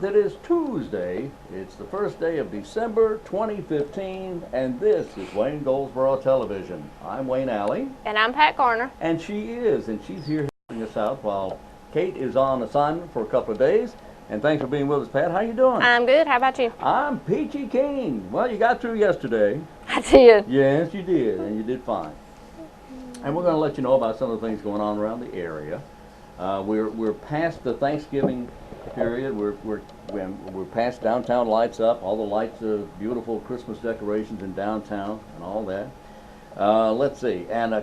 month. It is Tuesday. It's the first day of December 2015, and this is Wayne Goldsboro Television. I'm Wayne Alley. And I'm Pat Garner. And she's here helping us out while Kate is on assignment for a couple of days. And thanks for being with us, Pat. How you doing? I'm good. How about you? I'm peachy keen. Well, you got through yesterday. I did. Yes, you did, and you did fine. And we're going to let you know about some of the things going on around the area. We're past the Thanksgiving period. We're past downtown lights up. All the lights are beautiful Christmas decorations in downtown and all that. Let's see, and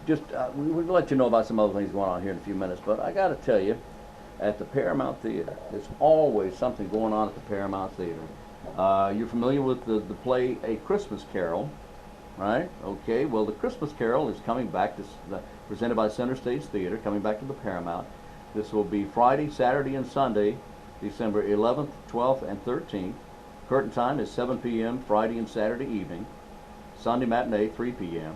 we'll let you know about some other things going on here in a few minutes. But I got to tell you, at the Paramount Theater, there's always something going on at the Paramount Theater. You're familiar with the play A Christmas Carol, right? Okay, well, the Christmas Carol is coming back, presented by Center Stage Theater, coming back to the Paramount. This will be Friday, Saturday, and Sunday, December 11th, 12th, and 13th. Curtain time is 7 p.m. Friday and Saturday evening. Sunday matinee, 3 p.m.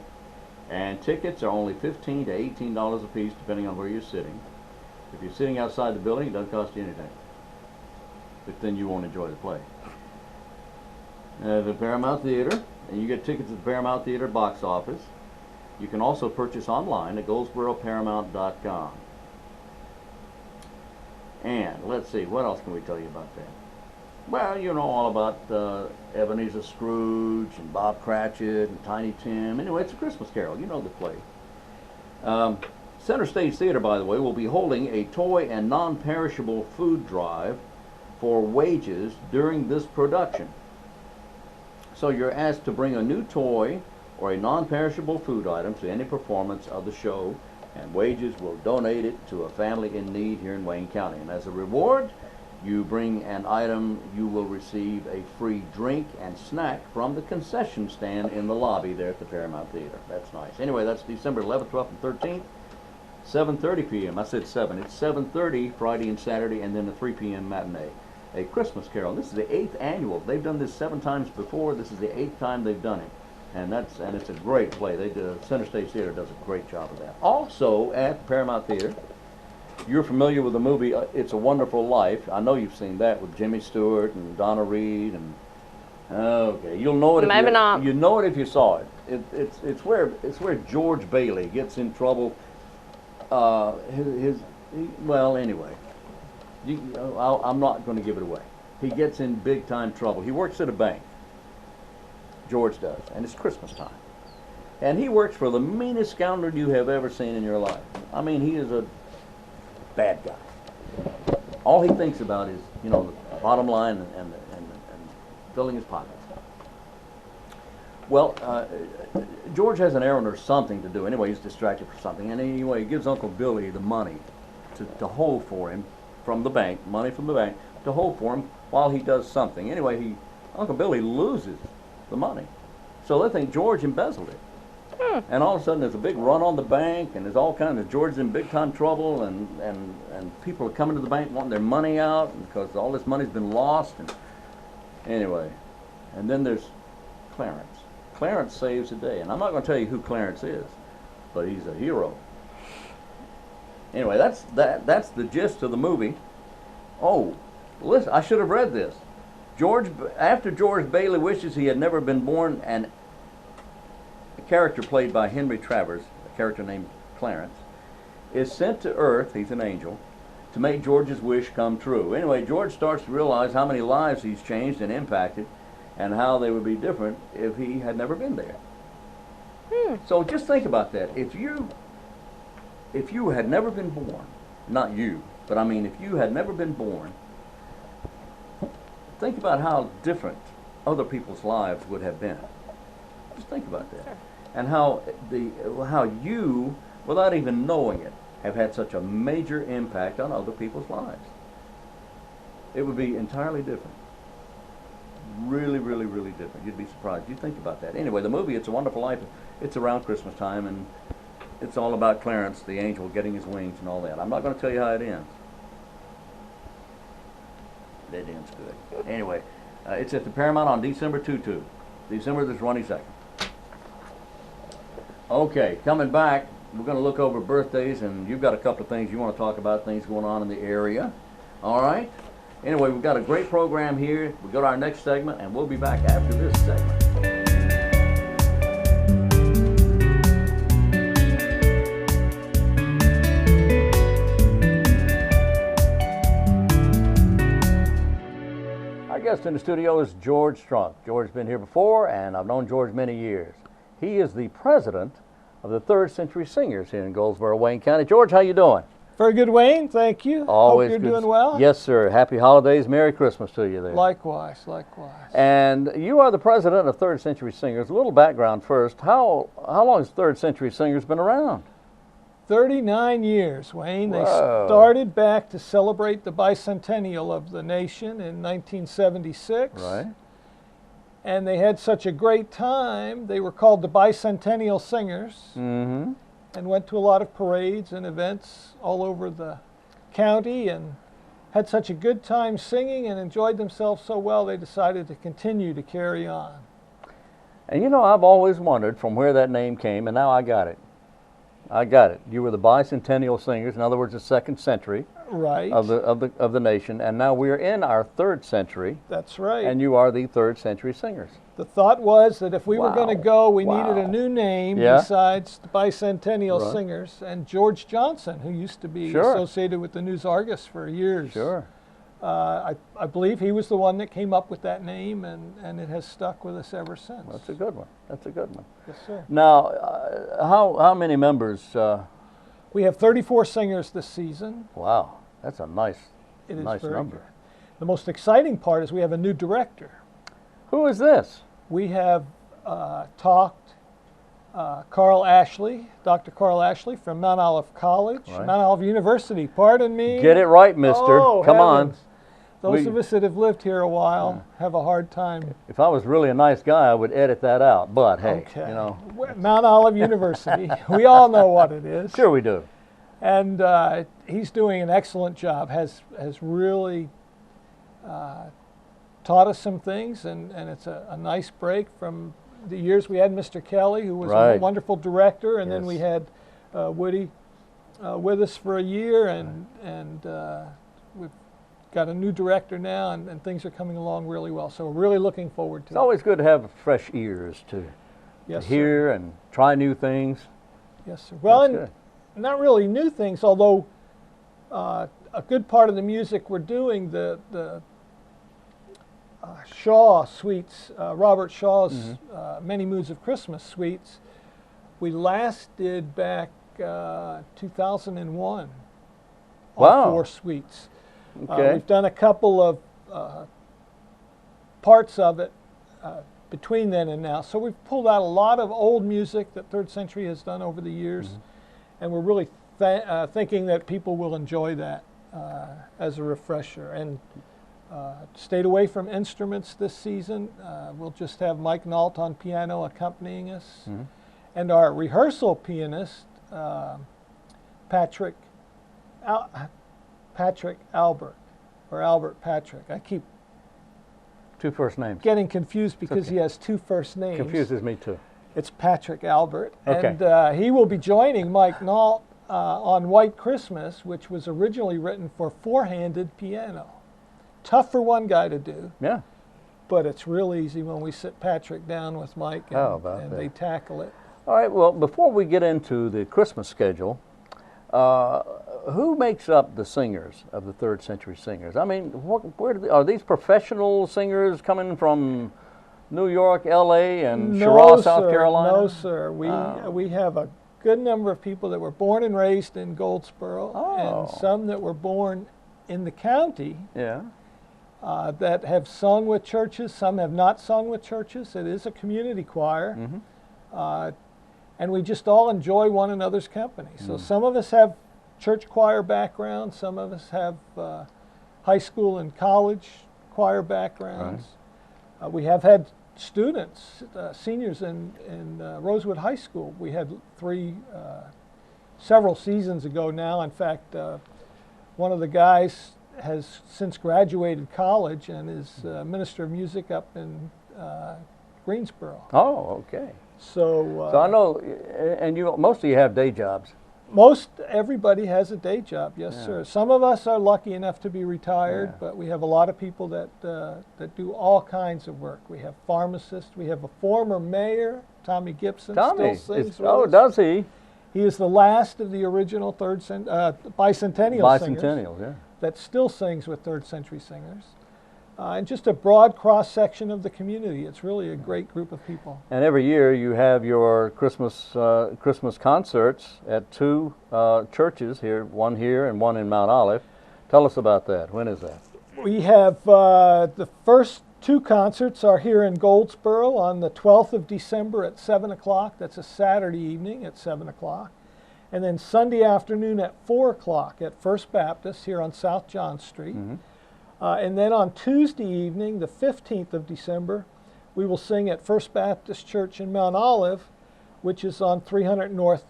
And tickets are only $15 to $18 a piece, depending on where you're sitting. If you're sitting outside the building, it doesn't cost you anything. But then you won't enjoy the play. The Paramount Theater, and you get tickets at the Paramount Theater box office. You can also purchase online at goldsboroparamount.com. And let's see, what else can we tell you about that? Well, you know all about Ebenezer Scrooge and Bob Cratchit and Tiny Tim. Anyway, it's a Christmas Carol. You know the play. Center Stage Theater, by the way, will be holding a toy and non-perishable food drive for wages during this production. So you're asked to bring a new toy or a non-perishable food item to any performance of the show, and Wages will donate it to a family in need here in Wayne County. And as a reward, you bring an item, you will receive a free drink and snack from the concession stand in the lobby there at the Paramount Theater. That's nice. Anyway, that's December 11th, 12th, and 13th. 7:30 p.m. I said 7. It's 7:30 Friday and Saturday, and then a 3 p.m. matinee. A Christmas Carol. This is the 8th annual. They've done this 7 times before. This is the 8th time they've done it, and it's a great play. Center Stage Theater does a great job of that. Also at the Paramount Theater, you're familiar with the movie It's a Wonderful Life. I know you've seen that with Jimmy Stewart and Donna Reed and. Okay, you'll know it. Maybe not. You know it if you saw it. It's where George Bailey gets in trouble. Well, anyway, I'm not going to give it away. He gets in big time trouble. He works at a bank. George does, and it's Christmas time. And he works for the meanest scoundrel you have ever seen in your life. I mean, he is a bad guy. All he thinks about is, the bottom line and filling his pockets. Well, George has an errand or something to do. Anyway, he's distracted for something. And anyway, he gives Uncle Billy the money to hold for him from the bank, money from the bank, to hold for him while he does something. Anyway, Uncle Billy loses the money. So they think George embezzled it. And all of a sudden there's a big run on the bank, and there's all kinds of George's in big time trouble, and people are coming to the bank wanting their money out because all this money's been lost. And anyway, and then there's Clarence. Clarence saves the day, and I'm not going to tell you who Clarence is, but he's a hero. Anyway, that's the gist of the movie. Oh, listen, I should have read this. After George Bailey wishes he had never been born, and a character played by Henry Travers, a character named Clarence, is sent to Earth, he's an angel, to make George's wish come true. Anyway, George starts to realize how many lives he's changed and impacted, and how they would be different if he had never been there. So just think about that. If you had never been born, not you, but I mean if you had never been born, think about how different other people's lives would have been. Just think about that. Sure. And how you, without even knowing it, have had such a major impact on other people's lives. It would be entirely different. Really, really, really different. You'd be surprised. You think about that. Anyway, the movie It's a Wonderful Life, it's around Christmas time, and it's all about Clarence, the angel, getting his wings and all that. I'm not going to tell you how it ends. It ends good. Anyway, it's at the Paramount on December 22, December the 22nd. Okay, coming back, we're going to look over birthdays, and you've got a couple of things you want to talk about, things going on in the area. All right? Anyway, we've got a great program here. We'll go to our next segment, and we'll be back after this segment. Our guest in the studio is George Strunk. George's been here before, and I've known George many years. He is the president of the Third Century Singers here in Goldsboro, Wayne County. George, how you doing? Very good, Wayne. Thank you. Always Hope you're good. doing well. Yes, sir. Happy holidays. Merry Christmas to you there. Likewise, likewise. And you are the president of Third Century Singers. A little background first. How long has Third Century Singers been around? 39 years, Wayne. They Whoa. started back to celebrate the bicentennial of the nation in 1976. Right. And they had such a great time. They were called the Bicentennial Singers Mm-hmm. and went to a lot of parades and events all over the county and had such a good time singing and enjoyed themselves so well they decided to continue to carry on. And you know, I've always wondered from where that name came, and now I got it. I got it. You were the Bicentennial Singers, in other words, the second century Right. of the nation, and now we're in our third century, That's right. and you are the Third Century Singers. The thought was that if we were going to Wow. go, we needed Wow. a new name Yeah. besides the Bicentennial Right. Singers. And George Johnson, who used to be Sure. associated with the News Argus for years, Sure. I believe he was the one that came up with that name, and it has stuck with us ever since. That's a good one. That's a good one. Yes, sir. Now, how many members? We have 34 singers this season. Wow, that's a nice It is nice very number. good. The most exciting part is we have a new director. Who is this? We have talked Carl Ashley, Dr. Carl Ashley from Mount Olive College, Right. Mount Olive University, pardon me. Get it right, mister. Oh, Come on. heavens. Those We- of us that have lived here a while have a hard time. If I was really a nice guy, I would edit that out. But hey, Okay. you know, Mount Olive University, we all know what it is. sure we do. And he's doing an excellent job, has really taught us some things, and it's a nice break from the years we had Mr. Kelly, who was a Right. wonderful director, and then Yes. we had Woody with us for a year, and we've got a new director now, and things are coming along really well. So we're really looking forward It's to it. always good to have fresh ears to Yes, sir. hear and try new things. Yes, sir. Well, That's and good. not really new things, although a good part of the music we're doing, the Shaw suites, Robert Shaw's Mm-hmm. Many Moods of Christmas suites, we last did back 2001. All Wow. 4 suites. Okay. We've done a couple of parts of it between then and now. So we've pulled out a lot of old music that Third Century has done over the years, Mm-hmm. and we're really thinking that people will enjoy that as a refresher. And stayed away from instruments this season. We'll just have Mike Nault on piano accompanying us. Mhm. And our rehearsal pianist, Patrick Albert, or Albert Patrick. I keep Two first names. getting confused because okay. he has 2 first names. Confuses me too. It's Patrick Albert. Okay. And he will be joining Mike Nault on White Christmas, which was originally written for 4-handed piano. Tough for one guy to do, Yeah. but it's real easy when we sit Patrick down with Mike and, How about and that? they tackle it. All right. Well, before we get into the Christmas schedule, who makes up the singers of the Third Century Singers? I mean, where are these professional singers coming from? New York, L.A., and Cheraw, South sir, Carolina? No, sir. We have a good number of people that were born and raised in Goldsboro, Oh. and some that were born in the county Yeah. that have sung with churches. Some have not sung with churches. It is a community choir. Mm-hmm. And we just all enjoy one another's company. Mm. So some of us have church choir background, some of us have high school and college choir backgrounds. We have had students, seniors in Rosewood High School. We had 3 several seasons ago now. In fact, one of the guys has since graduated college and is minister of music up in Greensboro. Oh, okay. So So I know, and most of you have day jobs. Most everybody has a day job, yes, Yeah. sir. Some of us are lucky enough to be retired, Yeah. but we have a lot of people that do all kinds of work. We have pharmacists. We have a former mayor, Tommy Gibson, Tommy, still sings with oh, us. does he? He is the last of the original bicentennial singers Bicentennials, yeah. that still sings with third century singers. And just a broad cross section of the community. It's really a great group of people. And every year you have your Christmas concerts at two churches here, one here and one in Mount Olive. Tell us about that. When is that? We have the first two concerts are here in Goldsboro on the 12th of December at 7 o'clock. That's a Saturday evening at 7 o'clock. And then Sunday afternoon at 4 o'clock at First Baptist here on South John Street. Mm-hmm. And then on Tuesday evening, the 15th of December, we will sing at First Baptist Church in Mount Olive, which is on 300 North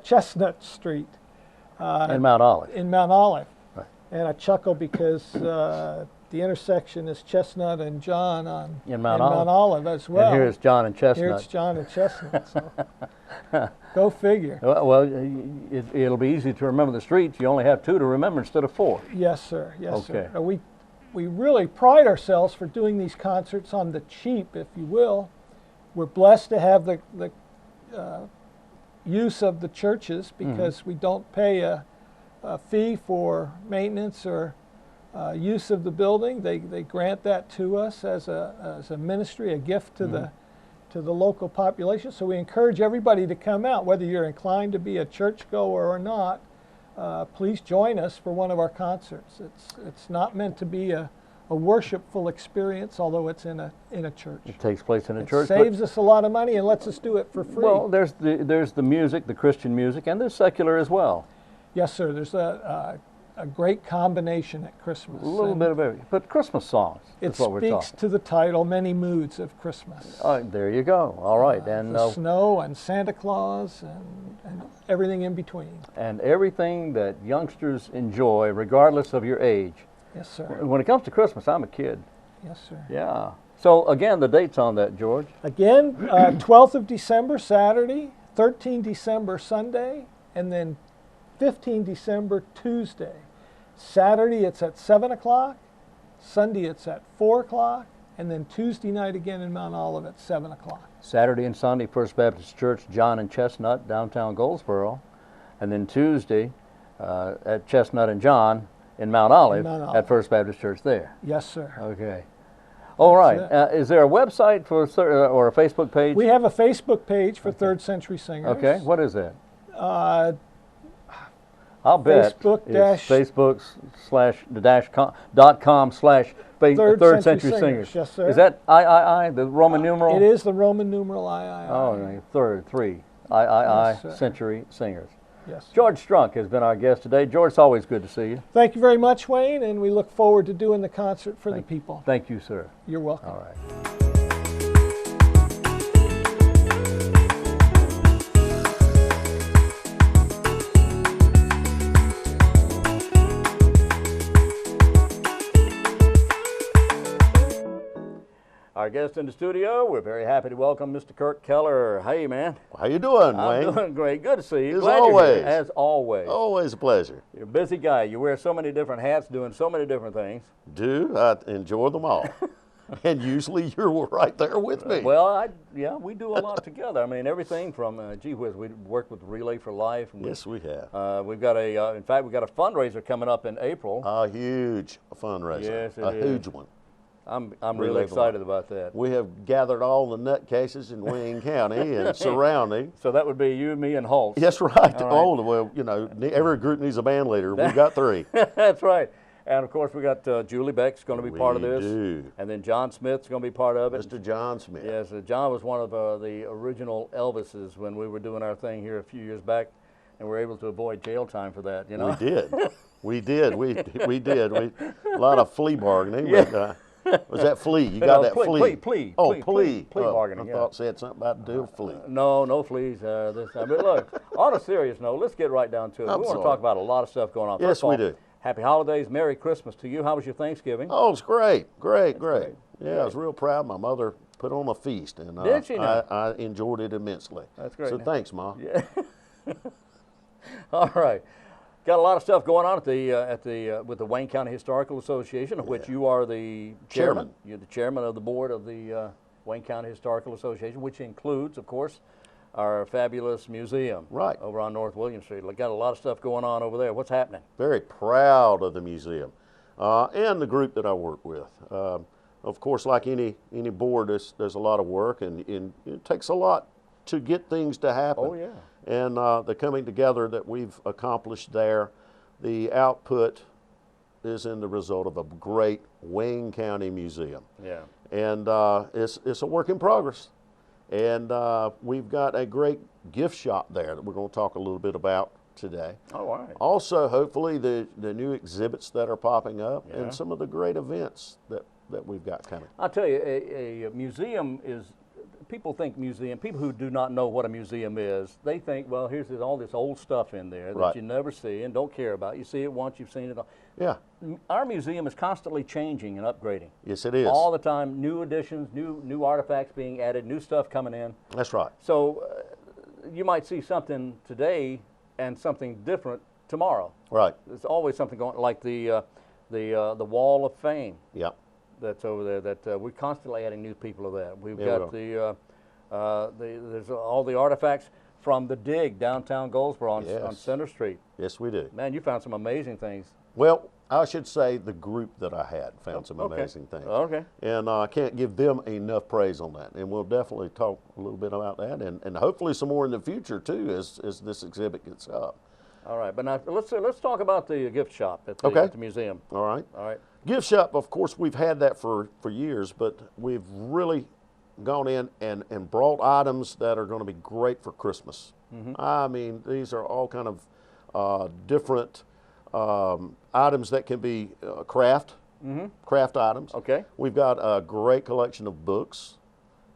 Chestnut Street. In Mount Olive. In Mount Olive. Right. And I chuckle because the intersection is Chestnut and John on In Mount Olive. Olive as well. And here it's John and Chestnut. Here it's John and Chestnut. So go figure. Well, it'll be easy to remember the streets. You only have two to remember instead of four. Yes, sir. Yes, Okay. sir. We really pride ourselves for doing these concerts on the cheap, if you will. We're blessed to have the use of the churches because we don't pay a fee for maintenance or use of the building. They grant that to us as a ministry, a gift to the local population. So we encourage everybody to come out, whether you're inclined to be a churchgoer or not. Please join us for one of our concerts. It's not meant to be a worshipful experience, although it's in a church. It takes place in a It church. saves us a lot of money and lets us do it for free. Well, there's the music, the Christian music, and there's secular as well. Yes, sir. There's a great combination at Christmas. A little And bit of everything. But Christmas songs it is what we're speaks talking. to the title, Many Moods of Christmas. There you go. All right. And The snow and Santa Claus and everything in between. and everything that youngsters enjoy, regardless of your age. Yes, sir. When it comes to Christmas, I'm a kid. Yes, sir. Yeah. So again, the dates on that, George. Again, 12th of December, Saturday, 13 December, Sunday, and then 15 December, Tuesday. Saturday, it's at 7 o'clock. Sunday, it's at 4 o'clock. And then Tuesday night again in Mount Olive at 7 o'clock. Saturday and Sunday, First Baptist Church, John and Chestnut, downtown Goldsboro. And then Tuesday at Chestnut and John in Mount Olive, Mount Olive. at First Baptist Church there. Yes, sir. Okay. All right. That's Is there a website for or a Facebook page? We have a Facebook page for Third Century Singers. Okay. What is that? Uh, I'll bet Facebook it's dash- Facebook slash the dash .com slash Third Century Singers. Yes, sir. Is that III, the Roman numeral? It is the Roman numeral III. Oh, right. Third, three. Yes, sir. Century Singers. Yes. George Strunk has been our guest today. George, it's always good to see you. Thank you very much, Wayne, and we look forward to doing the concert for the people. Thank you, sir. You're welcome. All right. Our guest in the studio, we're very happy to welcome Mr. Kirk Keller. Hey, man. How you doing, I'm Wayne? doing great. Good to see you. As Glad you're here, always. as always. Always a pleasure. You're a busy guy. You wear so many different hats, doing so many different things. I enjoy them all. And usually you're right there with me. Well, yeah, we do a lot together. I mean, everything from, gee whiz, we work with Relay for Life. And Yes, we have. we've got in fact, we've got a fundraiser coming up in April. A huge fundraiser. Yes, it a is. huge one. I'm Relay really for Life. excited about that. We have gathered all the nutcases in Wayne County and surrounding. So that would be you, me, and Holtz. Yes, right. All right. Oh, well, every group needs a band leader. We've got three. That's right. And of course, we got Julie Beck's going to be part of We this. do. And then John Smith's going to be part of it. Mr. John Smith. Yes, John was one of the original Elvises when we were doing our thing here a few years back, and we were able to avoid jail time for that. You know. We did. We did. We did. A lot of flea bargaining. Yeah. But, was that flea? You got that flea? Plea. Oh, plea plea. Oh, bargaining. I Yeah. thought it said something about do flea. No fleas this time. But look, on a serious note, let's get right down to it. I'm We want to sorry. talk about a lot of stuff going on. Yes, First of all, we do. Happy holidays, Merry Christmas to you. How was your Thanksgiving? Oh, it's great. great. Yeah, I was real proud. My mother put on a feast, and Did she now? I enjoyed it immensely. That's great. So Now- thanks, Ma. Yeah. All right. Got a lot of stuff going on with the Wayne County Historical Association, of which you are the chairman. You're the chairman of the board of the Wayne County Historical Association, which includes, of course, our fabulous museum over on North William Street. We got a lot of stuff going on over there. What's happening? Very proud of the museum and the group that I work with. Of course, like any board, there's a lot of work, and it takes a lot to get things to happen. Oh, yeah. And the coming together that we've accomplished there, the output is in the result of a great Wayne County museum. Yeah. And it's a work in progress. And we've got a great gift shop there that we're going to talk a little bit about today. Oh, all right. Also, hopefully, the new exhibits that are popping up and some of the great events that we've got coming. I'll tell you, a museum is, people think museum, people who do not know what a museum is, they think, well, here's all this old stuff in there that you never see and don't care about. You see it once, you've seen it all. Yeah. Our museum is constantly changing and upgrading. Yes, it is. All the time, new additions, new artifacts being added, new stuff coming in. That's right. So you might see something today and something different tomorrow. Right. There's always something going, like the Wall of Fame. Yep. That's over there. That we're constantly adding new people to that. We've Yeah, got there's all the artifacts from the dig downtown Goldsboro on Center Street. Yes, we do. Man, you found some amazing things. Well, I should say the group that I had found some amazing things. Okay. And I can't give them enough praise on that. And we'll definitely talk a little bit about that, and hopefully some more in the future too, as this exhibit gets up. All right, but now let's talk about the gift shop at the museum. All right. All right. Gift shop, of course, we've had that for years, but we've really gone in and brought items that are going to be great for Christmas. I mean, these are all kind of different items that can be craft items. Okay. We've got a great collection of books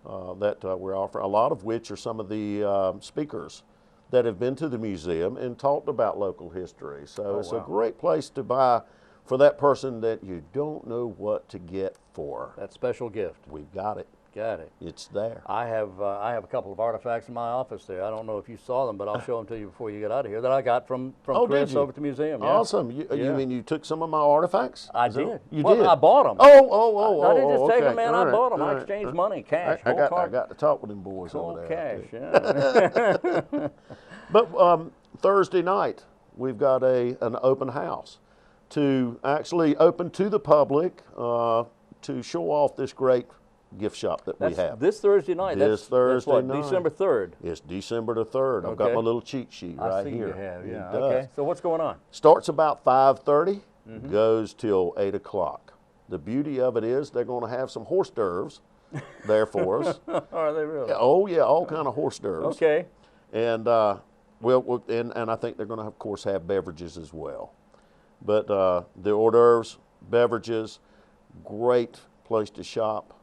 that we're offering, a lot of which are some of the speakers that have been to the museum and talked about local history. So it's a great place to buy for that person that you don't know what to get for. That special gift. We've got it. Got it. It's there. I have a couple of artifacts in my office there. I don't know if you saw them, but I'll show them to you before you get out of here, that I got from Chris over at the museum. Yeah. Awesome. You mean you took some of my artifacts? I did. You well, did? I bought them. Oh, I didn't just take okay. them, man. All I right, bought them. all I right, exchanged all right. money, cash. I got to talk with them boys cold over there. cash, yeah. But Thursday night, we've got an open house to actually open to the public to show off this great gift shop that we have. This Thursday night. This Thursday that's what, night. December 3rd. It's December the 3rd. I've got my little cheat sheet right I see here. you have, yeah. It does. Okay. So what's going on? Starts about 5:30, goes till 8 o'clock. The beauty of it is they're going to have some hors d'oeuvres there for us. Are they really? Oh yeah, all kind of hors d'oeuvres. Okay. And and I think they're going to, of course, have beverages as well. But the hors d'oeuvres, beverages, great place to shop.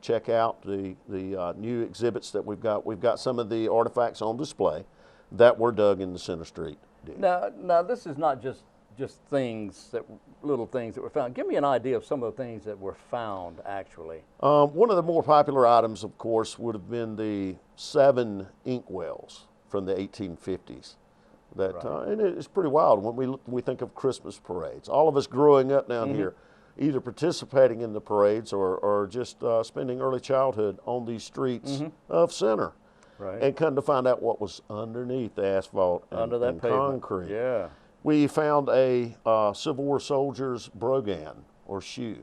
Check out the new exhibits that we've got. We've got some of the artifacts on display that were dug in the Center Street dig. Now this is not just little things that were found. Give me an idea of some of the things that were found actually. One of the more popular items, of course, would have been the 7 inkwells from the 1850s. And it's pretty wild when we think of Christmas parades. All of us growing up down here, either participating in the parades or just spending early childhood on these streets of Center. Right. And come to find out what was underneath the asphalt Under that and pavement. concrete. Yeah. We found a Civil War soldier's brogan or shoe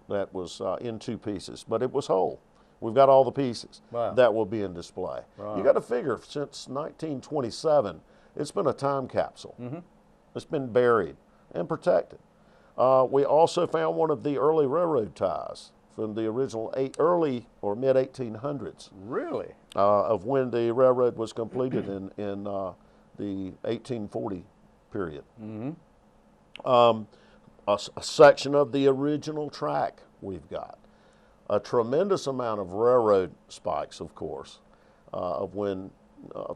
that was in 2 pieces, but it was whole. We've got all the pieces that will be in display. Right. You got to figure, since 1927, it's been a time capsule. It's been buried and protected. We also found one of the early railroad ties from the original early or mid 1800s. Really? Of when the railroad was completed in the 1840 period. A section of the original track we've got. A tremendous amount of railroad spikes, of course, of when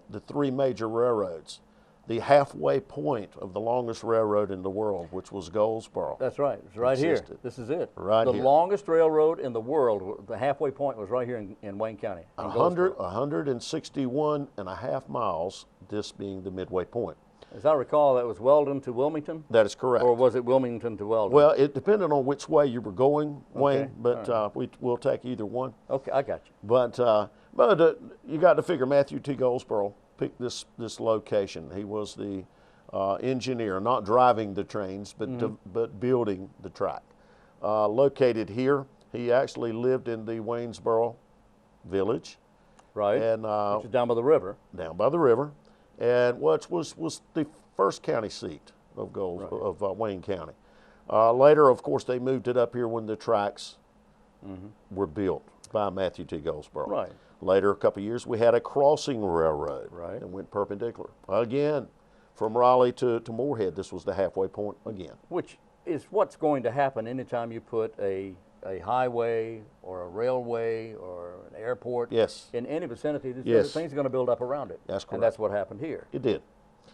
the 3 major railroads. The halfway point of the longest railroad in the world, which was Goldsboro. That's right. It's right existed. here. This is it. Right the here. longest railroad in the world, the halfway point was right here in Wayne County. In 161.5 miles, this being the midway point. As I recall, that was Weldon to Wilmington? That is correct. Or was it Wilmington to Weldon? Well, it depended on which way you were going, Wayne, Okay, but we'll take either one. Okay, I got you. But you got to figure Matthew T. Goldsboro picked this location. He was the engineer, not driving the trains, but building the track. Located here, he actually lived in the Waynesboro village. Right, And which is down by the river. down by the river, and which was the first county seat of Wayne County. Later, of course, they moved it up here when the tracks were built by Matthew T. Goldsboro. Right. Later, a couple of years, we had a crossing railroad Right. that went perpendicular. Again, from Raleigh to Moorhead, this was the halfway point again. Which is what's going to happen anytime you put a highway or a railway or an airport Yes. in any vicinity. Yes. Things are going to build up around it. That's correct. And that's what happened here. It did.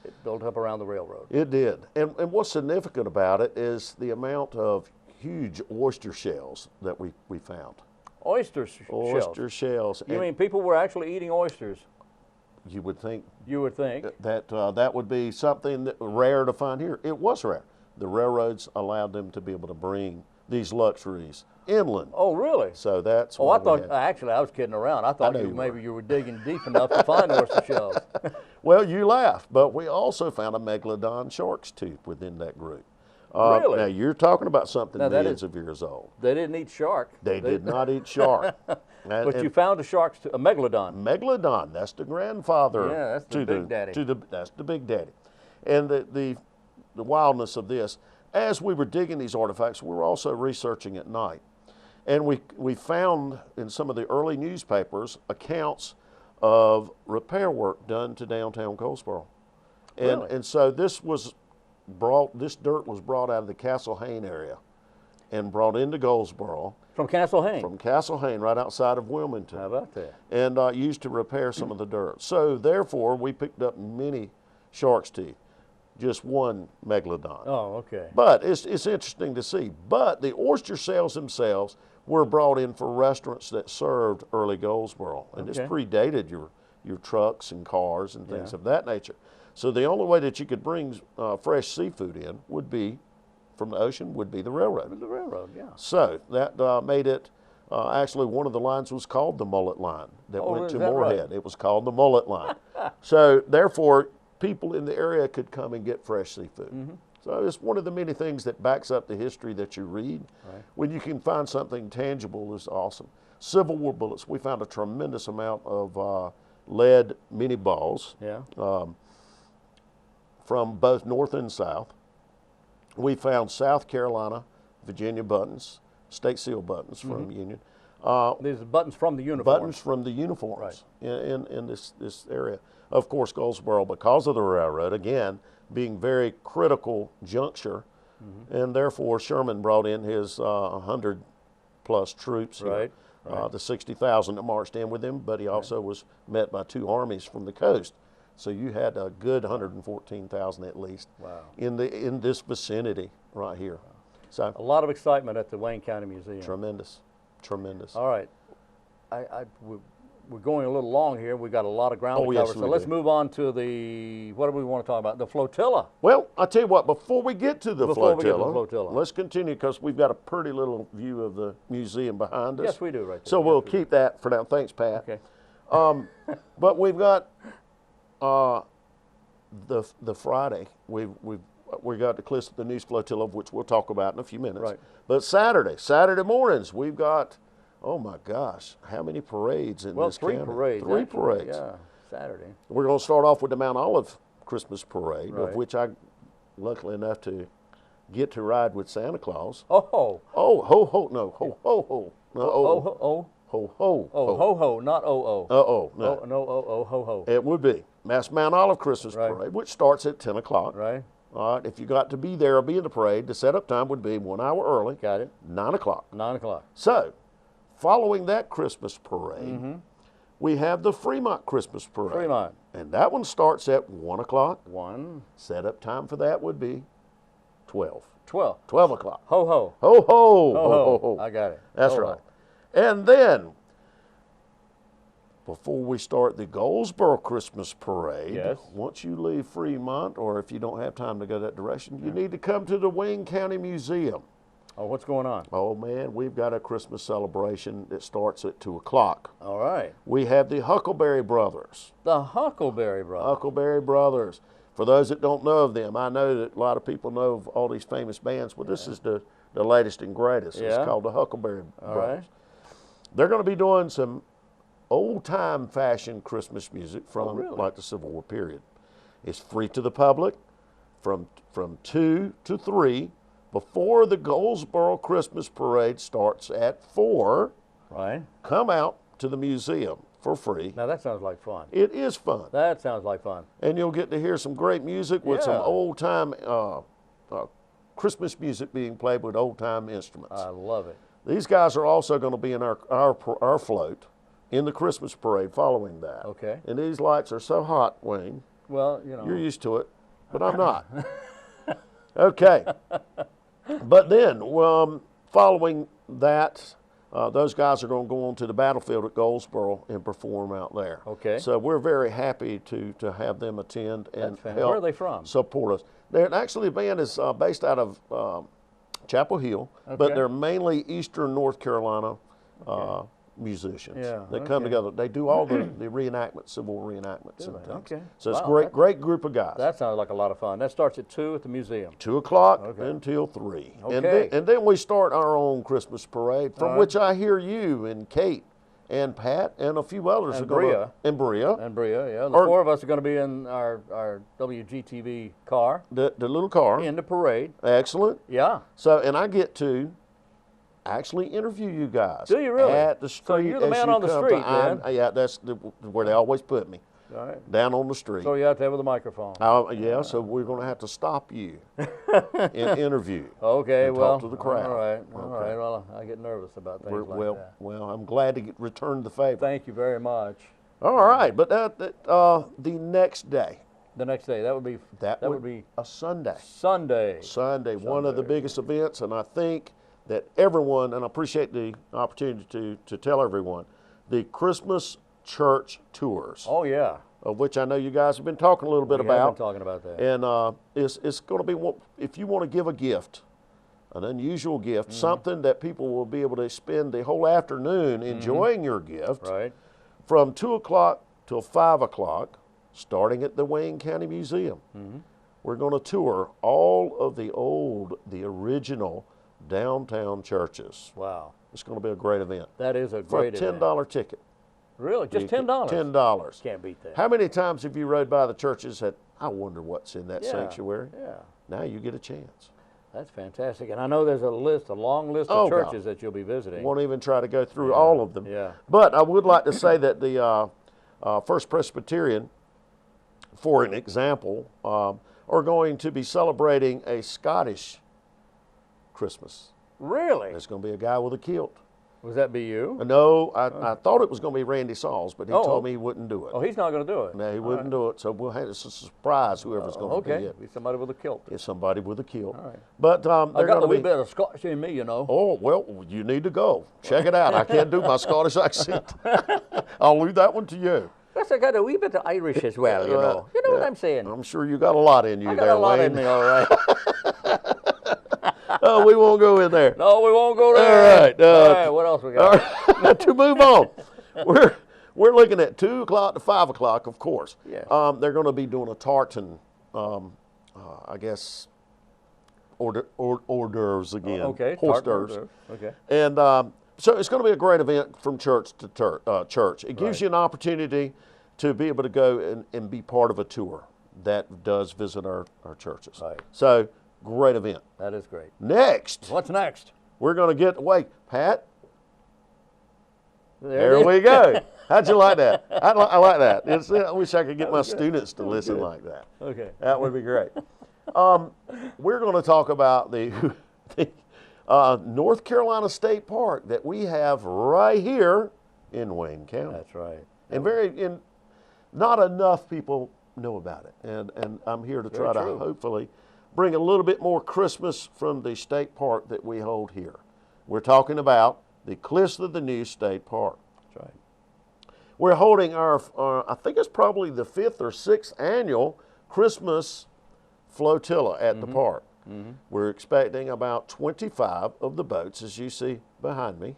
It built up around the railroad. It did. And what's significant about it is the amount of huge oyster shells that we found. Oyster shells. Oyster shells. You And mean people were actually eating oysters? you would think You would think. that would be something that rare to find here. It was rare. The railroads allowed them to be able to bring these luxuries inland. Oh, really? So that's Oh, why I we thought, had- actually, I was kidding around. I thought know you, you maybe were. you were digging deep enough to find oyster shells. Well, you laugh, but we also found a megalodon shark's tooth within that group. Really? Now, you're talking about something Now, that millions is- of years old. They didn't eat shark. They did not eat shark. But you found a a megalodon. Megalodon, that's the grandfather. Yeah, that's the big daddy. That's the big daddy. And the wildness of this, as we were digging these artifacts, we were also researching at night. And we found in some of the early newspapers accounts of repair work done to downtown Goldsboro. And, Really? and so this dirt was brought out of the Castle Hayne area and brought into Goldsboro From Castle Hayne. from Castle Hayne, right outside of Wilmington. How about that? And used to repair some of the dirt. So therefore, we picked up many shark's teeth, just one megalodon. Oh, okay. But it's interesting to see. But the oyster shells themselves were brought in for restaurants that served early Goldsboro, and this Okay. predated your trucks and cars and things Yeah. of that nature. So the only way that you could bring fresh seafood in would be from the ocean, would be the railroad. The railroad, yeah. So that made it, actually one of the lines was called the Mullet Line that Oh, went is to that right? Moorhead. It was called the Mullet Line. So therefore, people in the area could come and get fresh seafood. Mm-hmm. So it's one of the many things that backs up the history that you read. Right. When you can find something tangible is awesome. Civil War bullets, we found a tremendous amount of lead mini balls Yeah. from both north and south. We found South Carolina, Virginia buttons, state seal buttons Mm-hmm. from Union. These are buttons from the uniform. Buttons from the uniforms in this area. Of course, Goldsboro, because of the railroad, again, being very critical juncture, Mm-hmm. and therefore Sherman brought in his 100-plus troops here. Right. The 60,000 that marched in with him, but he also was met by two armies from the coast. So you had a good 114,000 at least Wow. in this vicinity right here. So A lot of excitement at the Wayne County Museum. tremendous. All right. We're going a little long here. We've got a lot of ground Oh, to yes, cover. So we let's do. move on to what do we want to talk about? The flotilla. Well, I tell you what, before we get to the Before we get to the flotilla, flotilla. let's continue because we've got a pretty little view of the museum behind us. Yes, we do right there. So we'll keep that for now. Thanks, Pat. Okay. But we've got the Friday. We got the news flotilla, which we'll talk about in a few minutes. Right. But Saturday mornings, we've got, oh my gosh, how many parades in Well, this three county? parades. Three actually. parades. Yeah, Saturday. We're going to start off with the Mount Olive Christmas Parade, Right. of which I, luckily enough to get to ride with Santa Claus. Oh, Oh, ho, ho, no, ho, ho, ho. No, oh, ho, oh, ho, ho, oh, ho, ho, not oh, oh. Uh-oh, no. Oh, no, oh, oh, ho, ho. It would be. That's Mount Olive Christmas Right. Parade, which starts at 10 o'clock. Right. All right, if you got to be there or be in the parade, the setup time would be 1 hour early, Got it. 9 o'clock. 9 o'clock. So, following that Christmas parade, Mm-hmm. we have the Fremont Christmas Parade. Fremont. And that one starts at 1 o'clock. 1, Setup time for that would be 12. 12. 12 o'clock. Ho, ho. Ho, ho, Ho, ho, ho, ho. ho. I got it. That's Ho, ho. right. And then before we start the Goldsboro Christmas Parade, Yes. once you leave Fremont, or if you don't have time to go that direction, you need to come to the Wayne County Museum. Oh, what's going on? Oh man, we've got a Christmas celebration that starts at 2 o'clock. All right. We have the Huckleberry Brothers. The Huckleberry Brothers. Huckleberry Brothers. For those that don't know of them, I know that a lot of people know of all these famous bands. Well, this is the latest and greatest. It's Yeah. called the Huckleberry All Brothers. right. They're going to be doing some old-time fashion Christmas music from really? like the Civil War period. It's free to the public from 2 to 3 before the Goldsboro Christmas Parade starts at 4. Right. Come out to the museum for free. Now that sounds like fun. It is fun. That sounds like fun. And you'll get to hear some great music with some Yeah. old-time Christmas music being played with old-time instruments. I love it. These guys are also going to be in our float in the Christmas parade following that. Okay. And these lights are so hot, Wayne. Well, you know. You're used to it, but I'm not. Okay. But then, following that, those guys are going to go on to the battlefield at Goldsboro and perform out there. Okay. So we're very happy to have them attend and That's fantastic. help Where are they from? support us. Actually, the band is based out of Chapel Hill, but Okay. they're mainly Eastern North Carolina musicians. Yeah, They come okay. together. They do all the reenactments, Civil War reenactments. Do and they? things. Okay. So it's Wow, a great, that- great group of guys. That sounds like a lot of fun. That starts at 2 at the museum. 2 o'clock Okay. until 3. Okay. And then we start our own Christmas parade, from All right. which I hear you and Kate and Pat and a few others And are going Bria. And Bria. And Bria, yeah. The Or- 4 of us are going to be in our WGTV car The little car. in the parade. Excellent. Yeah. So, and I get to actually interview you guys. Do you really? At the street. So you're the as man you on the come street, to- then? Yeah, that's where they always put me, All right. down on the street. So you have to have with a microphone. Yeah, so we're going to have to stop you and interview. Okay, and well. talk to the crowd. All right. All Okay. right. Well, I get nervous about things like that. Well, I'm glad to return the favor. Thank you very much. All right, but the next day, The next day, that would be that would be a Sunday. Sunday. Sunday, one of the biggest events, and I think that everyone, and I appreciate the opportunity to tell everyone, the Christmas church tours, Oh yeah. of which I know you guys have been talking a little bit We have about. been talking about that. And it's going to be, if you want to give a gift, an unusual gift, something that people will be able to spend the whole afternoon enjoying your gift, Right. from 2 o'clock till 5 o'clock, starting at the Wayne County Museum. We're going to tour all of the original downtown churches. Wow. It's going to be a great event. That is a For a great event. $10 ticket. Really? Just You can- $10? $10. Can't beat that. How many times have you rode by the churches that, I wonder what's in that Yeah, sanctuary? Yeah. Now you get a chance. That's fantastic. And I know there's a long list Oh, of God. churches that you'll be visiting. Won't even try to go through all of them. Yeah. But I would like to say that the First Presbyterian, for an example, are going to be celebrating a Scottish Christmas. Really? There's going to be a guy with a kilt. Was that be you? No, I thought it was going to be Randy Sauls, but he Oh. told me he wouldn't do it. Oh, he's not going to do it. No, he wouldn't do it. So we'll have it's a surprise whoever's going to Okay. be it. Be somebody with a kilt. It's somebody with a kilt. All right. But I they're got a going wee to be. bit of Scotch in me, you know. Oh, well, you need to go. Check it out. I can't do my Scottish accent. I'll leave that one to you. Yes, I got a wee bit of Irish as well, you know. You know what I'm saying? I'm sure you got a lot in you I got there, a lot Wayne. in me, all right. Oh, we won't go in there. No, we won't go there. All right. All right, what else we got? All right, to move on, we're looking at 2 o'clock to 5 o'clock, of course. Yes. They're going to be doing a tartan, I guess, hors d'oeuvres again. Okay. Hors tartan d'oeuvres. Okay. And so it's going to be a great event from church to church. It gives Right. you an opportunity to be able to go and be part of a tour that does visit our churches. Right. So, great event. That is great. Next, What's next? we're going to get away. Pat, There there we go. How'd you like that? I like that. I wish I could get my students to listen like that. Okay. That would be great. We're going to talk about the North Carolina State Park that we have right here in Wayne County. That's right. And not enough people know about it. And I'm here to try Very to true. hopefully bring a little bit more Christmas from the state park that we hold here. We're talking about the Cliffs of the New State Park. That's right. we're holding our I think it's probably the 5th or 6th annual Christmas Flotilla at the park. We're expecting about 25 of the boats, as you see behind me.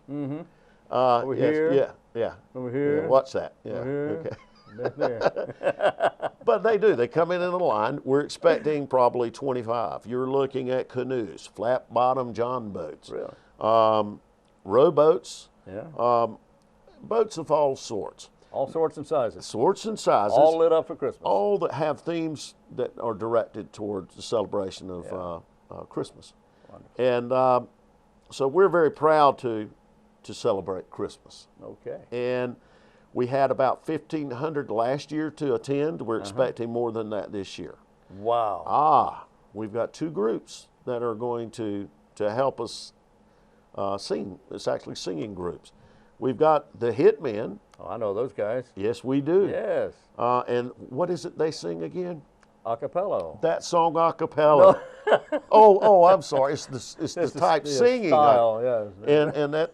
Over here. Yeah. Over here. Yeah, what's that? Yeah. Over here. Okay. Back there. But they do. They come in a line. We're expecting probably 25. You're looking at canoes, flat bottom john boats, Really? rowboats, Yeah. boats of all sorts. All sorts and sizes. Sorts and sizes. All lit up for Christmas. All that have themes that are directed towards the celebration of Christmas. Wonderful. And so we're very proud to celebrate Christmas. Okay. And we had about 1,500 last year to attend. We're expecting more than that this year. Wow. We've got 2 groups that are going to help us sing. It's actually singing groups. We've got the Hitmen. Oh, I know those guys. Yes, we do. Yes. And what is it they sing again? Acapella. That song a cappella. Oh, I'm sorry. It's the type singing. Style, yes. And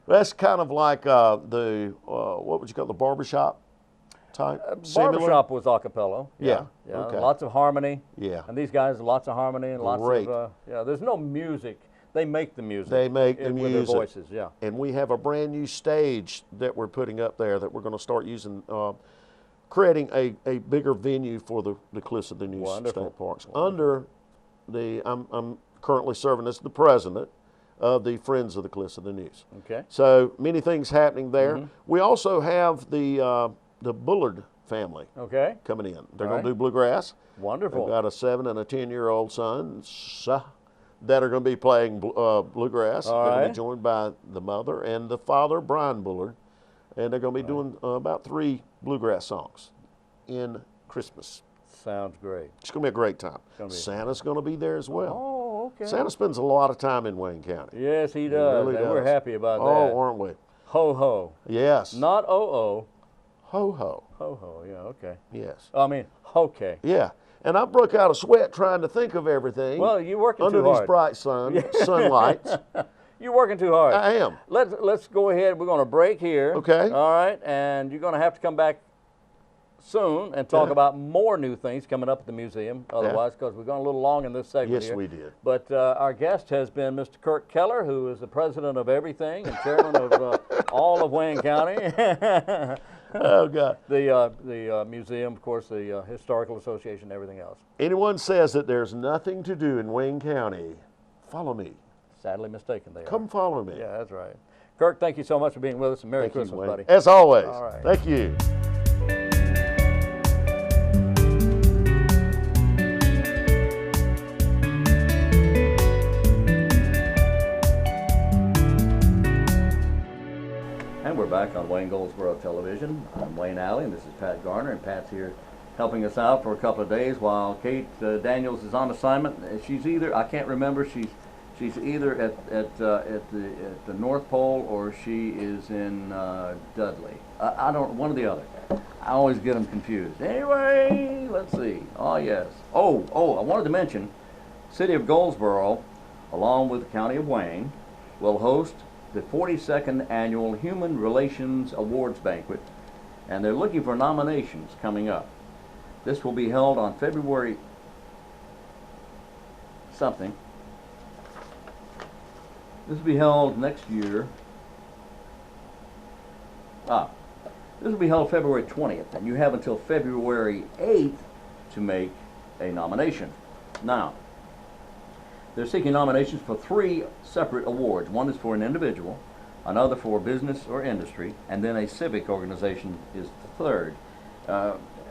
that's kind of like the what would you call the barbershop type? Similar? Barbershop was acapella. Yeah. Yeah. Okay. Lots of harmony. Yeah. And these guys, lots of harmony and lots Great. of there's no music. They make the music. They make the with music. their voices. Yeah. And we have a brand new stage that we're putting up there that we're going to start using, creating a bigger venue for the Cliffs of the News Wonderful. State Parks. Under the, I'm currently serving as the president of the Friends of the Cliffs of the News. Okay. So many things happening there. We also have the Bullard family Okay. coming in. They're All going to right. do bluegrass. Wonderful. They've got a 7 and a 10-year-old son that are going to be playing bluegrass. All They're going to right. be joined by the mother and the father, Brian Bullard, and they're going to be doing about 3 bluegrass songs in Christmas. Sounds great. It's going to be a great time. gonna be- Santa's going to be there as well. Oh, okay. Santa spends a lot of time in Wayne County. Yes, he does. really and we're does. happy about Oh, that. aren't we? Ho ho. Yes. Not oh Ho ho. ho ho. Yeah. Okay. Yes. I mean, okay. Yeah. And I broke out a sweat trying to think of everything Well, you're working under too these hard. bright sunlights. You're working too hard. I am. Let's go ahead. We're going to break here. Okay. All right, and you're going to have to come back soon and talk about more new things coming up at the museum. Otherwise, because we've gone a little long in this segment Yes, here. we did. But our guest has been Mr. Kirk Keller, who is the president of everything and chairman of all of Wayne County. Oh, God. The museum, of course, the historical association, everything else. Anyone says that there's nothing to do in Wayne County, follow me. Sadly mistaken, they Come are. follow me. Yeah, that's right. Kirk, thank you so much for being with us, and Merry Thank you, Christmas, Wayne. buddy. As always. All right. Thank you. And we're back on Wayne Goldsboro Television. I'm Wayne Alley, and this is Pat Garner, and Pat's here helping us out for a couple of days while Kate Daniels is on assignment. She's either, I can't remember, she's either at the North Pole or she is in Dudley. I don't, one or the other. I always get them confused. Anyway, let's see. Oh, yes. Oh, I wanted to mention, City of Goldsboro, along with the County of Wayne, will host the 42nd Annual Human Relations Awards Banquet, and they're looking for nominations coming up. This will be held on February something. This will be held next year. This will be held February 20th, and you have until February 8th to make a nomination. Now, they're seeking nominations for 3 separate awards. One is for an individual, another for business or industry, and then a civic organization is the third.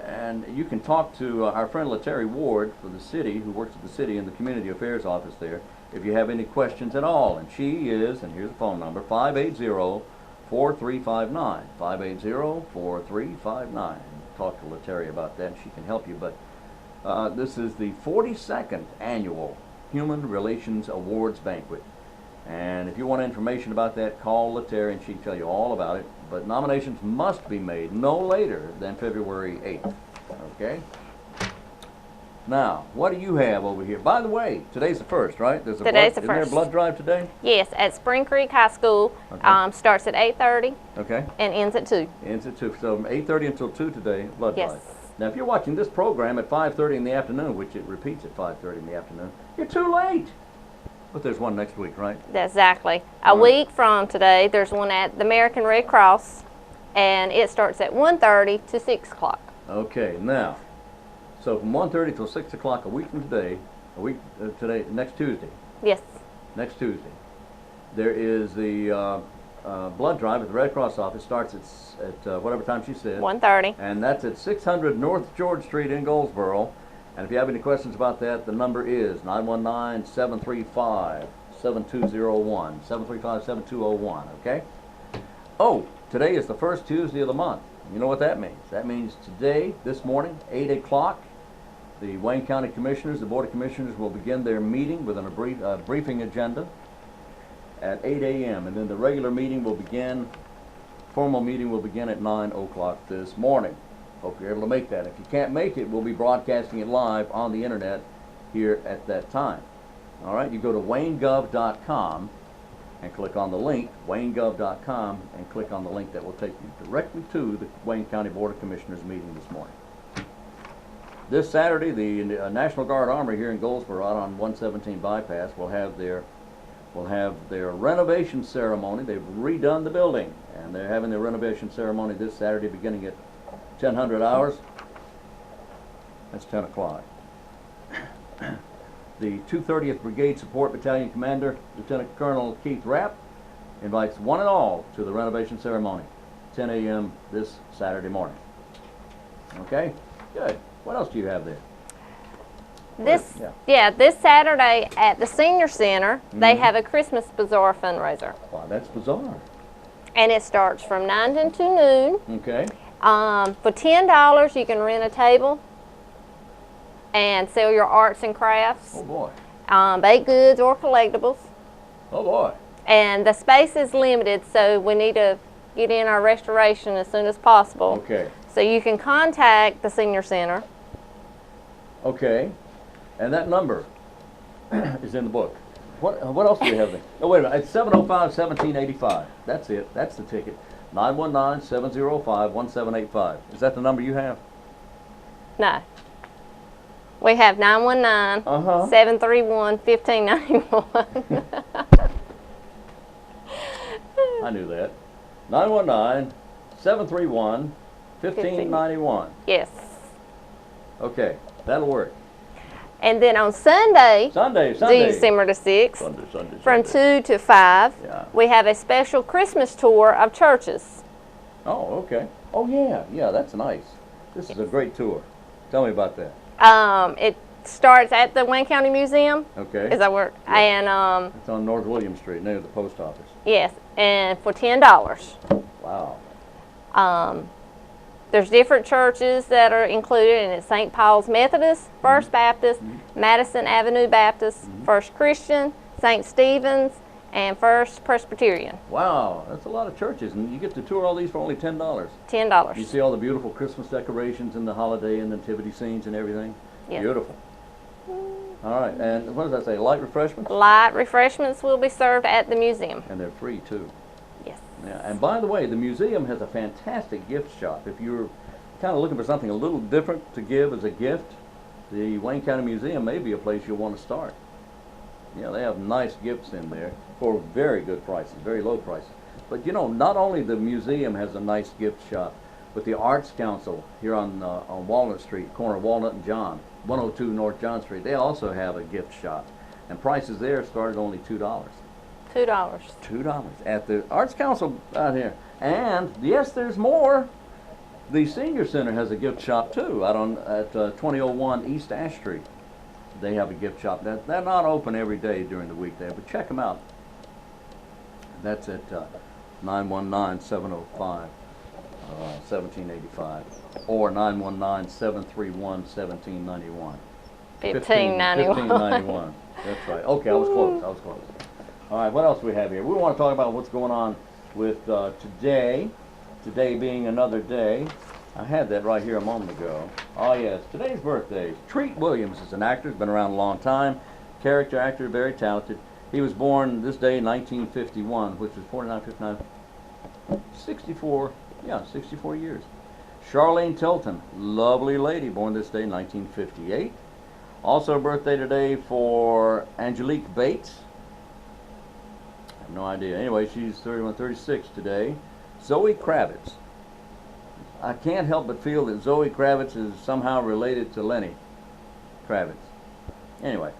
And you can talk to our friend Letary Ward for the city, who works at the city in the community affairs office there, if you have any questions at all. And she is, and here's the phone number, 580-4359, 580-4359. Talk to Letary about that, and she can help you. But this is the 42nd Annual Human Relations Awards Banquet. And if you want information about that, call Letary and she can tell you all about it. But nominations must be made no later than February 8th. Okay? Now, what do you have over here? By the way, today's the 1st, right? There's a Today's the Isn't there a 1st. blood drive today? Yes, at Spring Creek High School. Okay. Starts at 8:30 Okay. and ends at 2. Ends at 2. So from 8:30 until 2 today, blood Yes. drive. Now, if you're watching this program at 5:30 in the afternoon, which it repeats at 5:30 in the afternoon, you're too late. But there's one next week, right? Exactly. A All right. week from today, there's one at the American Red Cross, and it starts at 1:30 to 6 o'clock. Okay, now, so from 1:30 till 6 o'clock a week from today, next Tuesday, Yes. next Tuesday, there is the blood drive at the Red Cross office. Starts at whatever time she said. 1:30. And that's at 600 North George Street in Goldsboro. And if you have any questions about that, the number is 919-735-7201. 735-7201, okay? Oh, today is the first Tuesday of the month. You know what that means? That means today, this morning, 8 o'clock, the Wayne County Commissioners, the Board of Commissioners, will begin their meeting with a briefing agenda at 8 a.m. And then the regular meeting will begin, formal meeting will begin at 9 o'clock this morning. Hope you're able to make that. If you can't make it, we'll be broadcasting it live on the internet here at that time. All right, you go to waynegov.com and click on the link, waynegov.com, and click on the link that will take you directly to the Wayne County Board of Commissioners meeting this morning. This Saturday, the National Guard Armory here in Goldsboro, out on 117 Bypass, will have their renovation ceremony. They've redone the building, and they're having their renovation ceremony this Saturday beginning at 1000 hours. That's 10 o'clock. The 230th Brigade Support Battalion Commander, Lieutenant Colonel Keith Rapp, invites one and all to the renovation ceremony, 10 a.m. this Saturday morning. Okay? Good. What else do you have there? This Yeah. this Saturday at the Senior Center, they have a Christmas Bazaar fundraiser. Wow, that's bizarre. And it starts from 9 to noon. Okay. For $10, you can rent a table and sell your arts and crafts, Oh boy. baked goods or collectibles. Oh boy. And the space is limited, so we need to get in our restoration as soon as possible. Okay. So you can contact the Senior Center. Okay. And that number is in the book. What else do we have there? Oh, wait a minute. It's 705-1785. That's it. That's the ticket. 919-705-1785. Is that the number you have? No. We have 919-731-1591. I knew that. 919-731-1591. Yes. Okay. That'll work. And then on Sunday, Sunday. December the 6th, Sunday. from 2 to 5, Yeah. we have a special Christmas tour of churches. Oh, okay. Oh, yeah. Yeah, that's nice. This is a great tour. Tell me about that. It starts at the Wayne County Museum. Okay. Is that where? Yeah. And It's on North William Street near the post office. yes, and for $10. Wow. There's different churches that are included, and it's St. Paul's Methodist, First Baptist, Madison Avenue Baptist, First Christian, St. Stephen's, and First Presbyterian. Wow, that's a lot of churches, and you get to tour all these for only $10. $10. You see all the beautiful Christmas decorations and the holiday and nativity scenes and everything? Yes. Beautiful. All right, and what does that say, light refreshments? Light refreshments will be served at the museum. And they're free, too. Yes. Yeah, and by the way, the museum has a fantastic gift shop. If you're kind of looking for something a little different to give as a gift, the Wayne County Museum may be a place you'll want to start. Yeah, they have nice gifts in there for very good prices, very low prices. But you know, not only the museum has a nice gift shop, but the Arts Council here on Walnut Street, corner of Walnut and John, 102 North John Street, they also have a gift shop. And prices there start at only $2. $2. $2 at the Arts Council out here. And yes, there's more. The Senior Center has a gift shop too, out on at 2001 East Ash Street. They have a gift shop. They're not open every day during the weekday, but check them out. That's at 919-705-1785 or 919-731-1791. 1591. That's right. Okay, I was close. All right, what else do we have here? We want to talk about what's going on with today. Today being another day. I had that right here a moment ago. Oh yes, today's birthday. Treat Williams is an actor, has been around a long time. Character actor, very talented. He was born this day in 1951, which is 49, 59, 64, yeah, 64 years. Charlene Tilton, lovely lady, born this day in 1958. Also a birthday today for Angelique Bates. I have no idea. Anyway, she's 31, 36 today. Zoe Kravitz. I can't help but feel that Zoe Kravitz is somehow related to Lenny Kravitz. Anyway.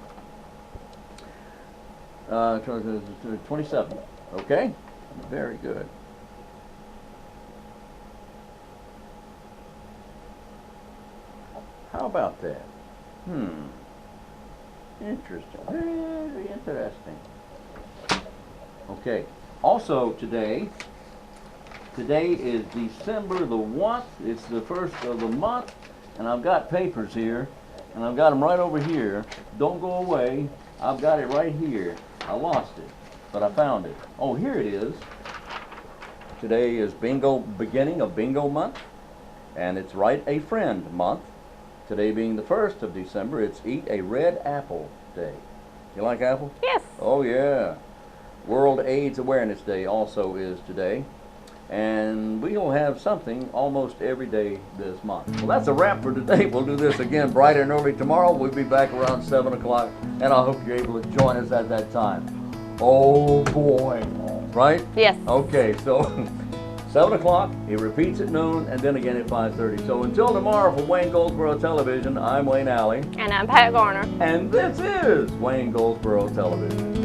27. Okay? Very good. How about that? Interesting. Very interesting. Okay. Also today is December the 1st. It's the first of the month, and I've got papers here, and I've got them right over here. Don't go away. I've got it right here. I lost it, but I found it. Oh, here it is. Today is bingo, beginning of bingo month, and it's Write a Friend month. Today being the 1st of December, it's Eat a Red Apple Day. You like apples? Yes. Oh yeah. World AIDS Awareness Day also is today. And we'll have something almost every day this month. Well, that's a wrap for today. We'll do this again bright and early tomorrow. We'll be back around 7 o'clock, and I hope you're able to join us at that time. Oh boy, right? Yes. Okay, so 7 o'clock, it repeats at noon, and then again at 5:30. So until tomorrow for Wayne Goldsboro Television, I'm Wayne Alley. And I'm Pat Garner. And this is Wayne Goldsboro Television.